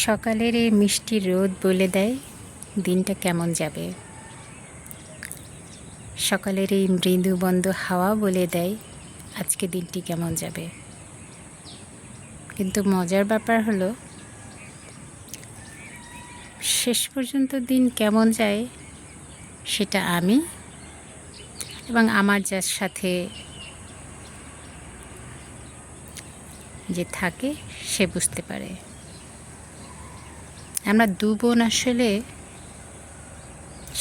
সকালের এই মিষ্টি রোদ বলে দেয় দিনটা কেমন যাবে। সকালের এই মৃদুবন্ধ হাওয়া বলে দেয় আজকে দিনটি কেমন যাবে। কিন্তু মজার ব্যাপার হলো শেষ পর্যন্ত দিন কেমন যায় সেটা আমি এবং আমার যার সাথে যে থাকে সে বুঝতে পারে। আমরা দু বোন আসলে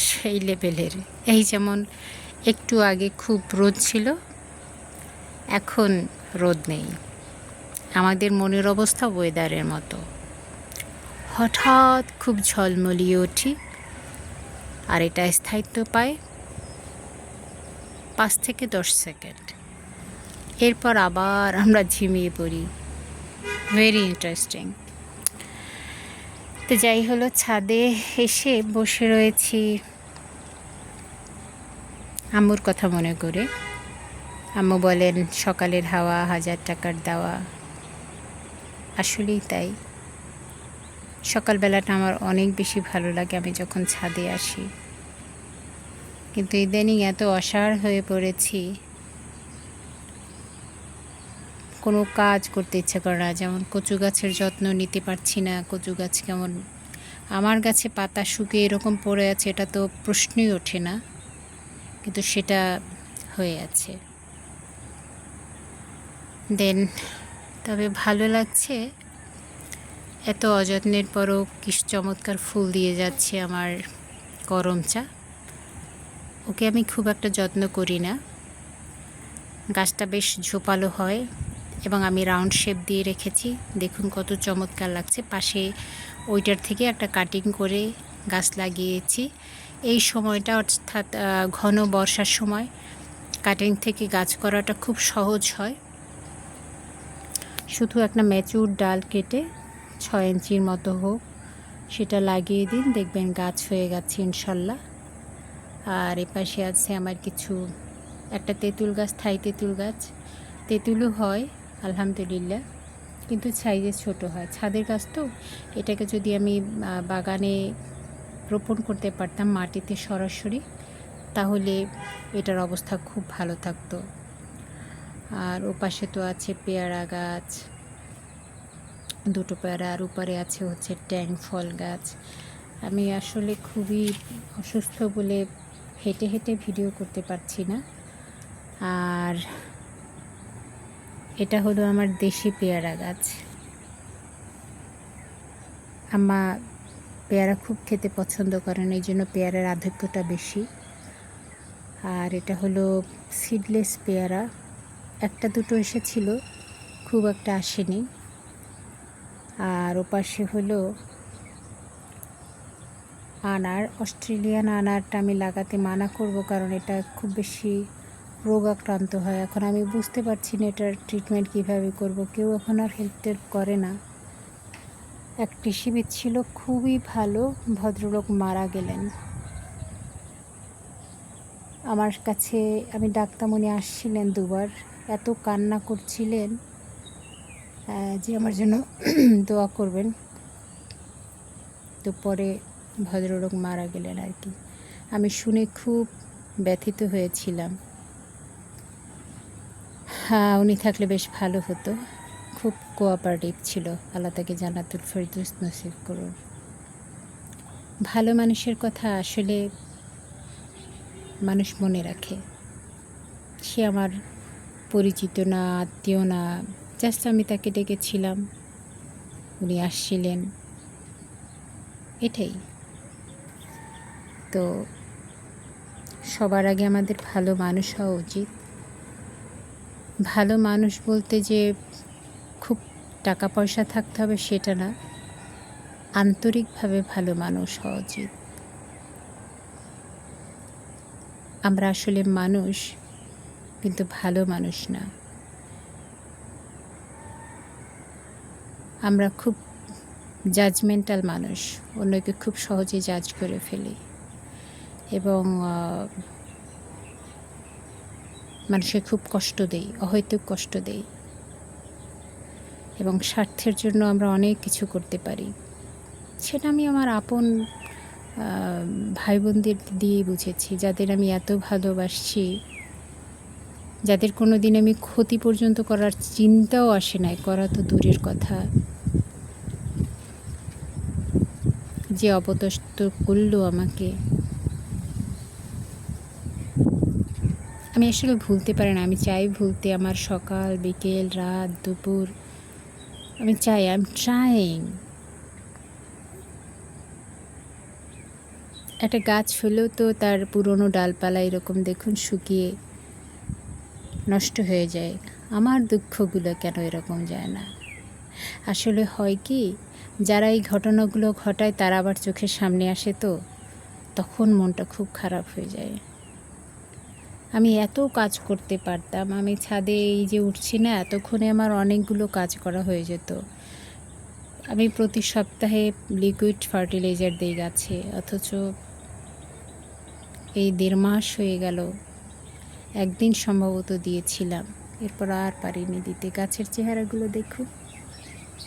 সেই লেভেলের। এই যেমন একটু আগে খুব রোদ ছিল, এখন রোদ নেই। আমাদের মনের অবস্থা ওয়েদারের মতো, হঠাৎ খুব ঝলমলিয়ে উঠি আর এটা স্থায়িত্ব পায় 5 থেকে 10 সেকেন্ড, এরপর আবার আমরা ঝিমিয়ে পড়ি। Very interesting. তো যাই হলো, ছাদে এসে বসে রয়েছি আম্মুর কথা মনে করে। আম্মু বলেন সকালের হাওয়া 1000 টাকার দেওয়া। আসলেই তাই। সকালবেলাটা আমার অনেক বেশি ভালো লাগে আমি যখন ছাদে আসি। কিন্তু ইদানিং এত অসাড় হয়ে পড়েছি, কোনো কাজ করতে ইচ্ছে করে না। যেমন কচু গাছের যত্ন নিতে পারছি না। কচু গাছ কেমন, আমার গাছে পাতা শুকিয়ে এরকম পড়ে আছে, এটা তো প্রশ্নই ওঠে না, কিন্তু সেটা হয়ে আছে। দেন তবে ভালো লাগছে, এত অযত্নের পরও কি চমৎকার ফুল দিয়ে যাচ্ছে আমার করম চা। ওকে আমি খুব একটা যত্ন করি না, গাছটা বেশ ঝোপালো হয় এবং আমি রাউন্ড শেপ দিয়ে রেখেছি। দেখুন কত চমৎকার লাগছে। পাশে ওইটার থেকে একটা কাটিং করে গাছ লাগিয়েছি। এই সময়টা অর্থাৎ ঘন বর্ষার সময় কাটিং থেকে গাছ করাটা খুব সহজ হয়। শুধু একটা ম্যাচিউর ডাল কেটে 6 ইঞ্চির মতো হোক সেটা লাগিয়ে দিন, দেখবেন গাছ হয়ে গেছে ইনশাল্লাহ। আর এপাশে আছে আমার কিছু একটা তেঁতুল গাছ, থাই তেঁতুল গাছ। তেঁতুলও হয় আলহামদুলিল্লাহ, কিন্তু সাইজে ছোট হয়। ছাদের গাছ তো, এটাকে যদি আমি বাগানে রোপণ করতে পারতাম মাটিতে সরাসরি, তাহলে এটার অবস্থা খুব ভালো থাকতো। আর ওপাশে তো আছে পেয়ারা গাছ, 2টো পেয়ারা, আর উপরে আছে হচ্ছে ট্যাং ফল গাছ। আমি আসলে খুবই অসুস্থ বলে হেঁটে হেঁটে ভিডিও করতে পারছি না। আর এটা হলো আমার দেশি পেয়ারা গাছ। আম্মা পেয়ারা খুব খেতে পছন্দ করেন, এই জন্য পেয়ারার আধিক্যটা বেশি। আর এটা হলো সিডলেস পেয়ারা, 1-2টো এসেছিল, খুব একটা আসেনি। আর ওপাশে হলো আনার, অস্ট্রেলিয়ান আনারটা আমি লাগাতে মানা করব, কারণ এটা খুব বেশি রোগাক্রান্ত হয়। এখন আমি বুঝতে পারছি না এটার ট্রিটমেন্ট কীভাবে করব। কেউ এখন আর হেল্প করে না। এক কৃষিবিদ ছিল খুবই ভালো, ভদ্রলোক মারা গেলেন। আমার কাছে আমি ডাকতাম, উনি আসছিলেন 2বার, এত কান্না করছিলেন যে আমার জন্য দোয়া করবেন। তো পরে ভদ্রলোক মারা গেলেন আর কি। আমি শুনে খুব ব্যথিত হয়েছিলাম। হ্যাঁ, উনি থাকলে বেশ ভালো হতো। খুব কোঅপারেটিভ ছিল। আল্লাহ তাকে জান্নাতুল ফেরদৌস নসিব করুন। ভালো মানুষের কথা আসলে মানুষ মনে রাখে। সে আমার পরিচিত না, আত্মীয় না, জাস্ট আমি তাকে ডেকেছিলাম, উনি আসছিলেন, এটাই। তো সবার আগে আমাদের ভালো মানুষ হওয়া উচিত। ভালো মানুষ বলতে যে খুব টাকা পয়সা থাকতে হবে সেটা না, আন্তরিকভাবে ভালো মানুষ হওয়া উচিত। আমরা আসলে মানুষ, কিন্তু ভালো মানুষ না। আমরা খুব জাজমেন্টাল মানুষ, অন্যকে খুব সহজে জাজ করে ফেলি এবং মানুষকে খুব কষ্ট দেই, অহৈতুক কষ্ট দেই, এবং স্বার্থের জন্য আমরা অনেক কিছু করতে পারি। সেটা আমি আমার আপন ভাই বোনদের দিয়েই বুঝেছি, যাদের আমি এত ভালোবাসছি, যাদের কোনো দিন আমি ক্ষতি পর্যন্ত করার চিন্তাও আসে নাই, করা তো দূরের কথা, যে অপদস্থ করলো আমাকে, আমি আসলে ভুলতে পারি না। আমি চাই ভুলতে, আমার সকাল বিকেল রাত দুপুর আমি চাই, আই এম ট্রাইং। একটা গাছ হলেও তো তার পুরনো ডালপালা এরকম দেখুন শুকিয়ে নষ্ট হয়ে যায়, আমার দুঃখগুলো কেন এরকম যায় না? আসলে হয় কি, যারা এই ঘটনাগুলো ঘটায় তারা আবার চোখের সামনে আসে, তো তখন মনটা খুব খারাপ হয়ে যায়। আমি এত কাজ করতে পারতাম, আমি ছাদে এই যে উঠছি না, এতক্ষণে আমার অনেকগুলো কাজ করা হয়ে যেত। আমি প্রতি সপ্তাহে লিকুইড ফার্টিলাইজার দিই গাছে, অথচ এই 1.5 মাস হয়ে গেল, একদিন সম্ভবত দিয়েছিলাম, এরপর আর পারিনি দিতে। গাছের চেহারাগুলো দেখুন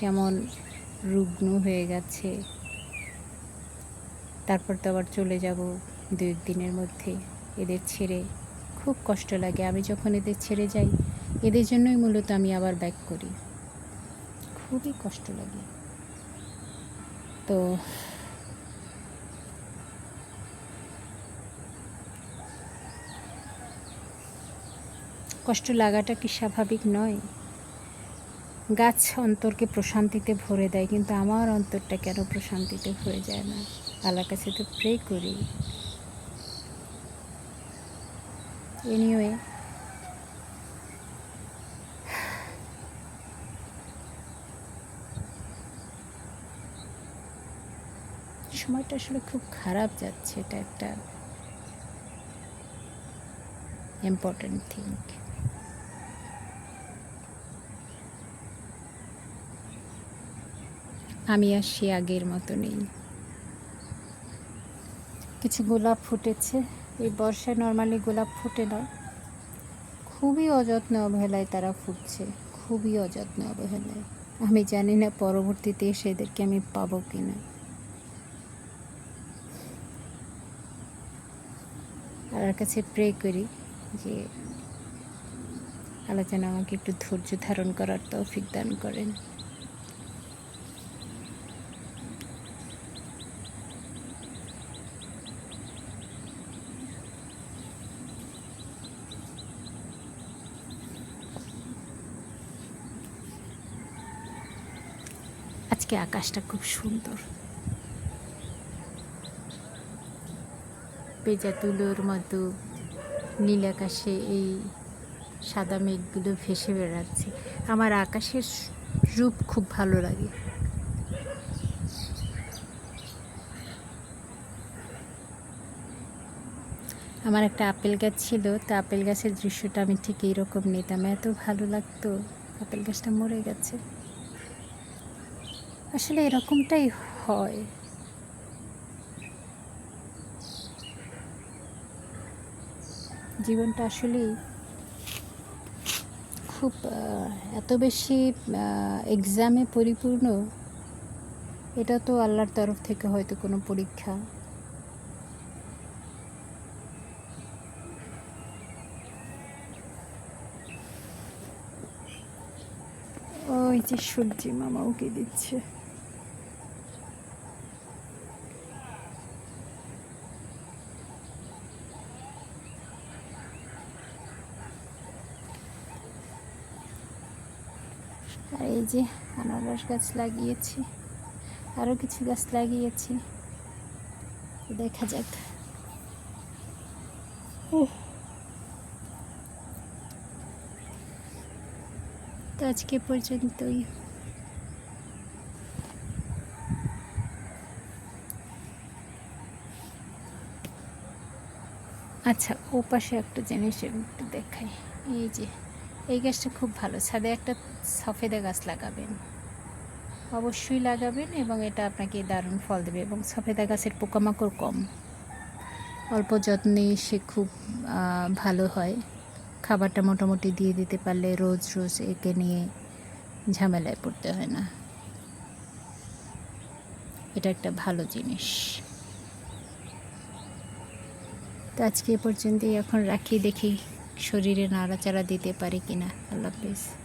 কেমন রুগ্ন হয়ে গেছে। তারপর তো আবার চলে যাব 2-1 দিনের মধ্যে এদের ছেড়ে। খুব কষ্ট লাগে, আমি যখন এদের ছেড়ে যাই, এদের জন্যই মূলত আমি আবার ব্যাক করি, খুবই কষ্ট লাগে। তো কষ্ট লাগাটা কি স্বাভাবিক নয়? গাছ অন্তরকে প্রশান্তিতে ভরে দেয়, কিন্তু আমার অন্তরটা কেন প্রশান্তিতে ভরে যায় না? আল্লাহর কাছে তো প্রে করি। এনিওয়ে, সময়টা আসলে খুব খারাপ যাচ্ছে, এটা একটা ইম্পর্ট্যান্ট থিং। আমি আর সে আগের মতো নেই। কিছু গোলাপ ফুটেছে, এই বর্ষায় নর্মালি গোলাপ ফোটে না, খুবই অযত্ন অবহেলায় তারা ফুটছে, খুবই অযত্ন অবহেলায়। আমি জানি না পরবর্তীতে এসে এদেরকে আমি পাবো কিনা। আল্লাহর কাছে প্রে করি যে আল্লাহ যেন আমাকে একটু ধৈর্য ধারণ করার তৌফিক দান করেন। আজকে আকাশটা খুব সুন্দর, পেঁজা তুলোর মতো নীল আকাশে এই সাদা মেঘগুলো ভেসে বেড়াচ্ছে। আমার আকাশের রূপ খুব ভালো লাগে। আমার একটা আপেল গাছ ছিল, তো আপেল গাছের দৃশ্যটা আমি ঠিক এইরকম নিতাম, এত ভালো লাগতো। আপেল গাছটা মরে গেছে। আসলে এরকমটাই হয়। জীবনটা আসলেই খুব এত বেশি এক্সামে পরিপূর্ণ, এটা তো আল্লাহর তরফ থেকে হয়তো কোনো পরীক্ষা। ওই যে সূর্যি মামা উকি দিচ্ছে। আর এই যে আনারস গাছ লাগিয়েছি, আরও কিছু গাছ লাগিয়েছি, দেখা যাক। তো আজকে পর্যন্তই। আচ্ছা, ও পাশে একটা জিনিস একটু দেখাই। এই যে এই গাছটা খুব ভালো, ছাদে একটা সফেদা গাছ লাগাবেন, অবশ্যই লাগাবেন, এবং এটা আপনাকে দারুণ ফল দেবে। এবং সফেদা গাছের পোকামাকড় কম, অল্প যত্নে সে খুব ভালো হয়। খাবারটা মোটামুটি দিয়ে দিতে পারলে রোজ রোজ একে নিয়ে ঝামেলায় পড়তে হয় না। এটা একটা ভালো জিনিস। তো আজকে এ পর্যন্তই, এখন রাখি, দেখি শরীরে নাড়াচাড়া দিতে পারি কিনা। আল্লাহ হাফেজ।